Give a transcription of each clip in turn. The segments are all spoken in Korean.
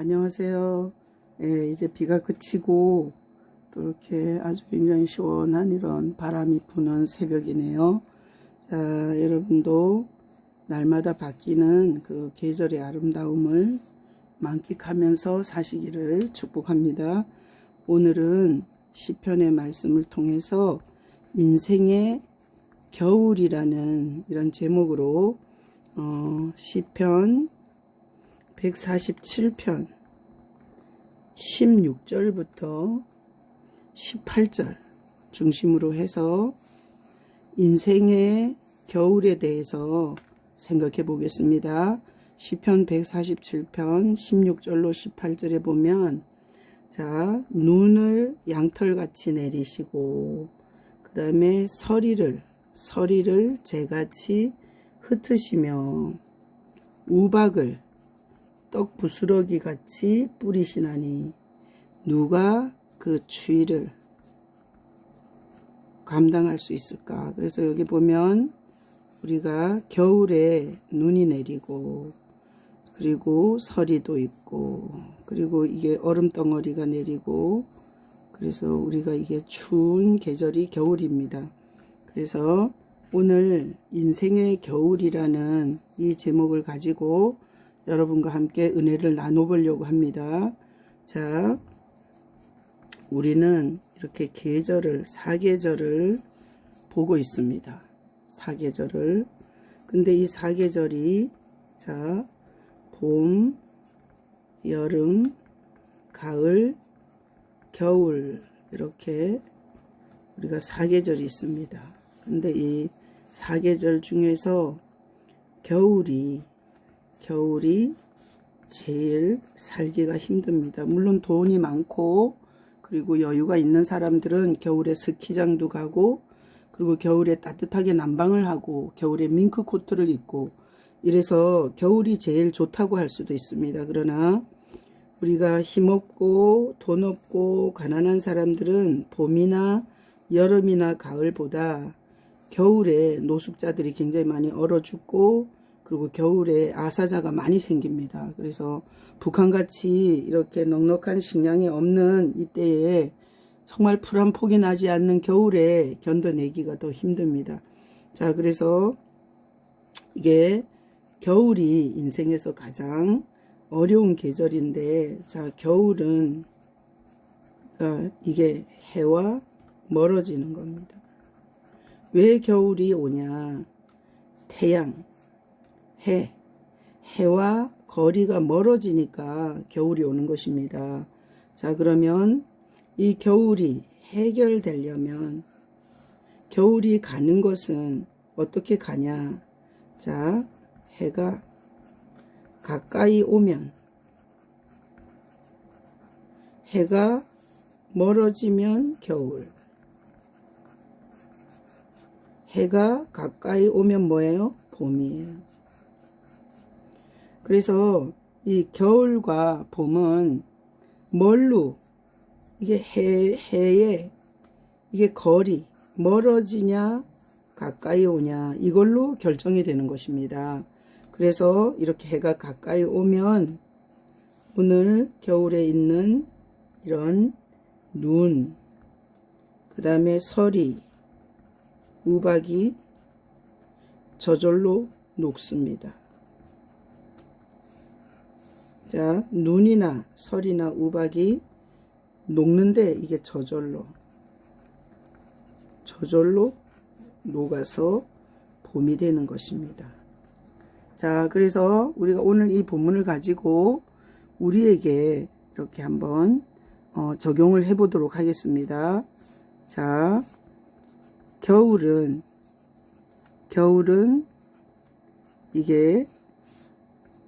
안녕하세요. 예, 이제 비가 그치고 또 이렇게 아주 굉장히 시원한 이런 바람이 부는 새벽이네요. 자, 여러분도 날마다 바뀌는 그 계절의 아름다움을 만끽하면서 사시기를 축복합니다. 오늘은 시편의 말씀을 통해서 인생의 겨울이라는 이런 제목으로 시편 147편 16절부터 18절 중심으로 해서 인생의 겨울에 대해서 생각해 보겠습니다. 시편 147편 16절로 18절에 보면, 자, 눈을 양털같이 내리시고 그 다음에 서리를 재같이 흩으시며 우박을 떡 부스러기 같이 뿌리시나니 누가 그 추위를 감당할 수 있을까? 그래서 여기 보면 우리가 겨울에 눈이 내리고 그리고 서리도 있고 그리고 이게 얼음덩어리가 내리고 그래서 우리가 이게 추운 계절이 겨울입니다. 그래서 오늘 인생의 겨울이라는 이 제목을 가지고 여러분과 함께 은혜를 나눠보려고 합니다. 자, 우리는 이렇게 계절을, 사계절을 보고 있습니다. 사계절을. 근데 이 사계절이, 자, 봄, 여름, 가을, 겨울, 이렇게 우리가 사계절이 있습니다. 근데 이 사계절 중에서 겨울이 제일 살기가 힘듭니다. 물론 돈이 많고 그리고 여유가 있는 사람들은 겨울에 스키장도 가고 그리고 겨울에 따뜻하게 난방을 하고 겨울에 밍크 코트를 입고 이래서 겨울이 제일 좋다고 할 수도 있습니다. 그러나 우리가 힘없고 돈 없고 가난한 사람들은 봄이나 여름이나 가을보다 겨울에 노숙자들이 굉장히 많이 얼어 죽고 그리고 겨울에 아사자가 많이 생깁니다. 그래서 북한같이 이렇게 넉넉한 식량이 없는 이때에 정말 풀 한 폭이 나지 않는 겨울에 견뎌내기가 더 힘듭니다. 자, 그래서 이게 겨울이 인생에서 가장 어려운 계절인데, 자, 겨울은 이게 해와 멀어지는 겁니다. 왜 겨울이 오냐? 태양, 해와 거리가 멀어지니까 겨울이 오는 것입니다. 자, 그러면 이 겨울이 해결되려면 겨울이 가는 것은 어떻게 가냐? 자, 해가 가까이 오면, 해가 멀어지면 겨울. 해가 가까이 오면 뭐예요? 봄이에요. 그래서 이 겨울과 봄은 뭘로 이게 해의 이게 거리 멀어지냐 가까이 오냐 이걸로 결정이 되는 것입니다. 그래서 이렇게 해가 가까이 오면 오늘 겨울에 있는 이런 눈, 그 다음에 서리, 우박이 저절로 녹습니다. 자, 눈이나 설이나 우박이 녹는데 이게 저절로 녹아서 봄이 되는 것입니다. 자, 그래서 우리가 오늘 이 본문을 가지고 우리에게 이렇게 한번 적용을 해 보도록 하겠습니다. 자, 겨울은 이게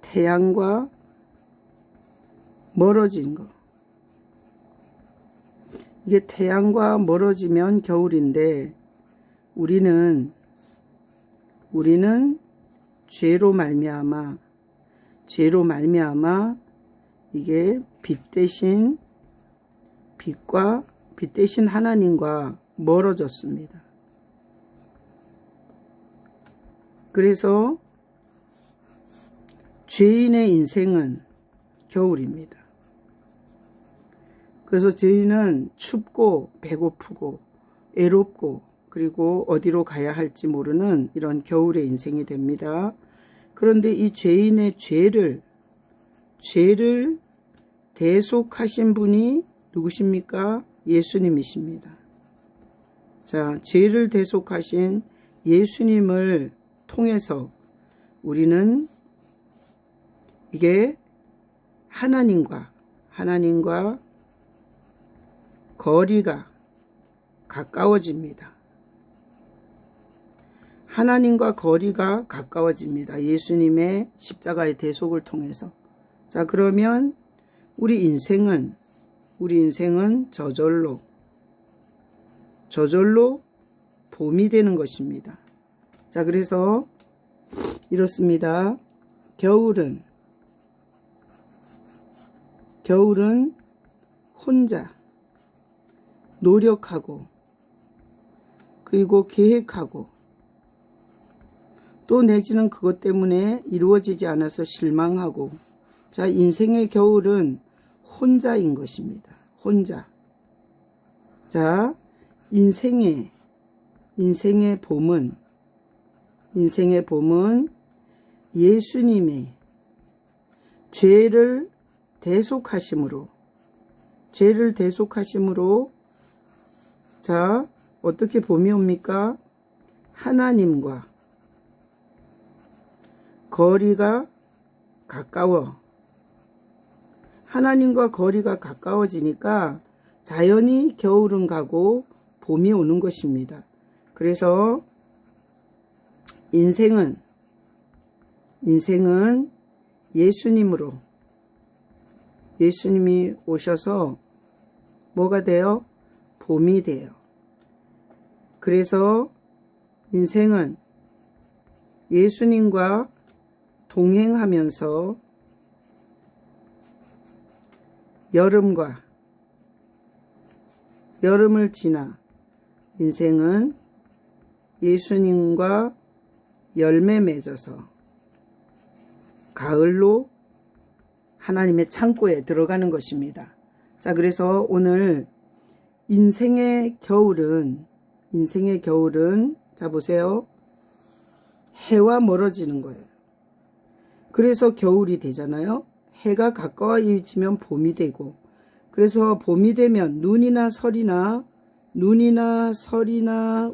태양과 멀어진 거. 이게 태양과 멀어지면 겨울인데 우리는 죄로 말미암아 이게 빛 대신 하나님과 멀어졌습니다. 그래서 죄인의 인생은 겨울입니다. 그래서 저희는 춥고 배고프고 애롭고 그리고 어디로 가야 할지 모르는 이런 겨울의 인생이 됩니다. 그런데 이 죄인의 죄를 대속하신 분이 누구십니까? 예수님이십니다. 자, 죄를 대속하신 예수님을 통해서 우리는 이게 하나님과 거리가 가까워집니다. 하나님과 거리가 가까워집니다. 예수님의 십자가의 대속을 통해서. 자, 그러면 우리 인생은 저절로 봄이 되는 것입니다. 자, 그래서 이렇습니다. 겨울은 혼자 노력하고 그리고 계획하고 또 내지는 그것 때문에 이루어지지 않아서 실망하고, 자, 인생의 겨울은 혼자인 것입니다. 혼자. 자, 인생의 봄은 예수님의 죄를 대속하심으로 자, 어떻게 봄이 옵니까? 하나님과 거리가 가까워지니까 자연히 겨울은 가고 봄이 오는 것입니다. 그래서 인생은 예수님이 오셔서 뭐가 돼요? 봄이 돼요. 그래서 인생은 예수님과 동행하면서 여름을 지나 인생은 예수님과 열매 맺어서 가을로 하나님의 창고에 들어가는 것입니다. 자, 그래서 오늘 인생의 겨울은 자, 보세요. 해와 멀어지는 거예요. 그래서 겨울이 되잖아요. 해가 가까워지면 봄이 되고, 그래서 봄이 되면 눈이나 설이나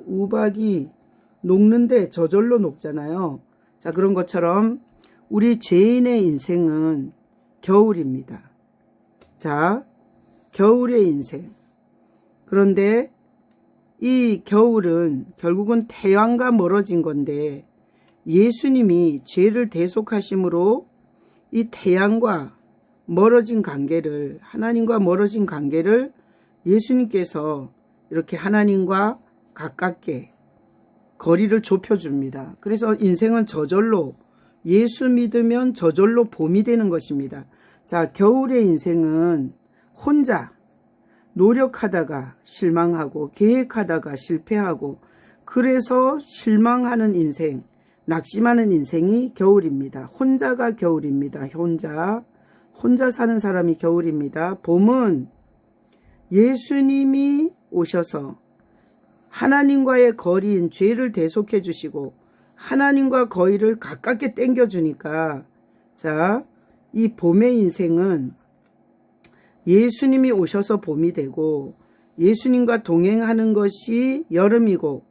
우박이 녹는데 저절로 녹잖아요. 자, 그런 것처럼 우리 죄인의 인생은 겨울입니다. 자, 겨울의 인생. 그런데 이 겨울은 결국은 태양과 멀어진 건데, 예수님이 죄를 대속하심으로 이 태양과 멀어진 관계를, 하나님과 멀어진 관계를 예수님께서 이렇게 하나님과 가깝게 거리를 좁혀줍니다. 그래서 인생은 저절로, 예수 믿으면 저절로 봄이 되는 것입니다. 자, 겨울의 인생은 혼자 노력하다가 실망하고 계획하다가 실패하고, 그래서 실망하는 인생, 낙심하는 인생이 겨울입니다. 혼자가 겨울입니다. 혼자 사는 사람이 겨울입니다. 봄은 예수님이 오셔서 하나님과의 거리인 죄를 대속해 주시고 하나님과 거리를 가깝게 당겨주니까, 자, 이 봄의 인생은 예수님이 오셔서 봄이 되고, 예수님과 동행하는 것이 여름이고,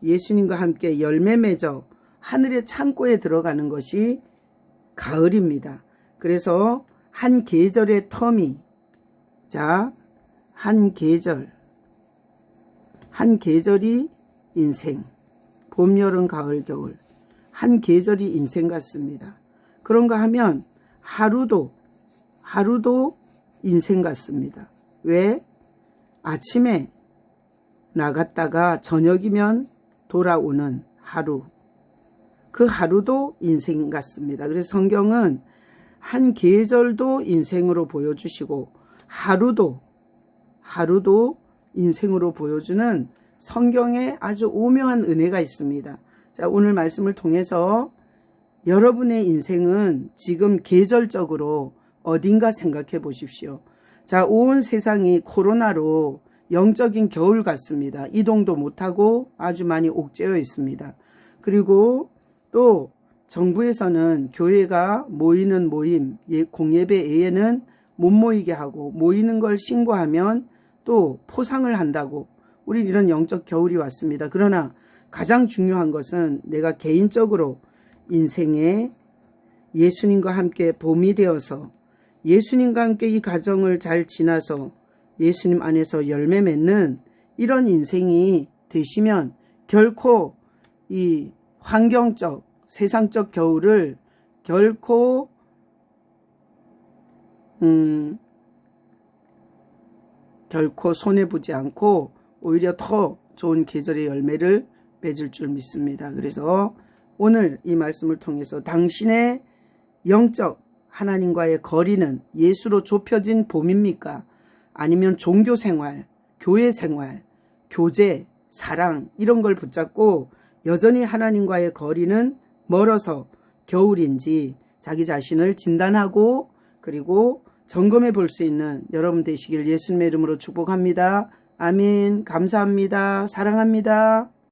예수님과 함께 열매 맺어 하늘의 창고에 들어가는 것이 가을입니다. 그래서 한 계절의 텀이, 자, 한 계절이 인생, 봄, 여름, 가을, 겨울, 한 계절이 인생 같습니다. 그런가 하면 하루도 인생 같습니다. 왜? 아침에 나갔다가 저녁이면 돌아오는 하루, 그 하루도 인생 같습니다. 그래서 성경은 한 계절도 인생으로 보여주시고 하루도 인생으로 보여주는 성경에 아주 오묘한 은혜가 있습니다. 자, 오늘 말씀을 통해서 여러분의 인생은 지금 계절적으로 어딘가 생각해 보십시오. 자, 온 세상이 코로나로 영적인 겨울 같습니다. 이동도 못하고 아주 많이 옥죄어 있습니다. 그리고 또 정부에서는 교회가 모이는 모임, 공예배 외에는 못 모이게 하고 모이는 걸 신고하면 또 포상을 한다고 우리 이런 영적 겨울이 왔습니다. 그러나 가장 중요한 것은 내가 개인적으로 인생에 예수님과 함께 봄이 되어서 예수님과 함께 이 가정을 잘 지나서 예수님 안에서 열매 맺는 이런 인생이 되시면 결코 이 환경적, 세상적 겨울을 결코 손해보지 않고 오히려 더 좋은 계절의 열매를 맺을 줄 믿습니다. 그래서 오늘 이 말씀을 통해서 당신의 영적 하나님과의 거리는 예수로 좁혀진 봄입니까? 아니면 종교 생활, 교회 생활, 교제, 사랑 이런 걸 붙잡고 여전히 하나님과의 거리는 멀어서 겨울인지 자기 자신을 진단하고 그리고 점검해 볼 수 있는 여러분 되시길 예수님의 이름으로 축복합니다. 아멘. 감사합니다. 사랑합니다.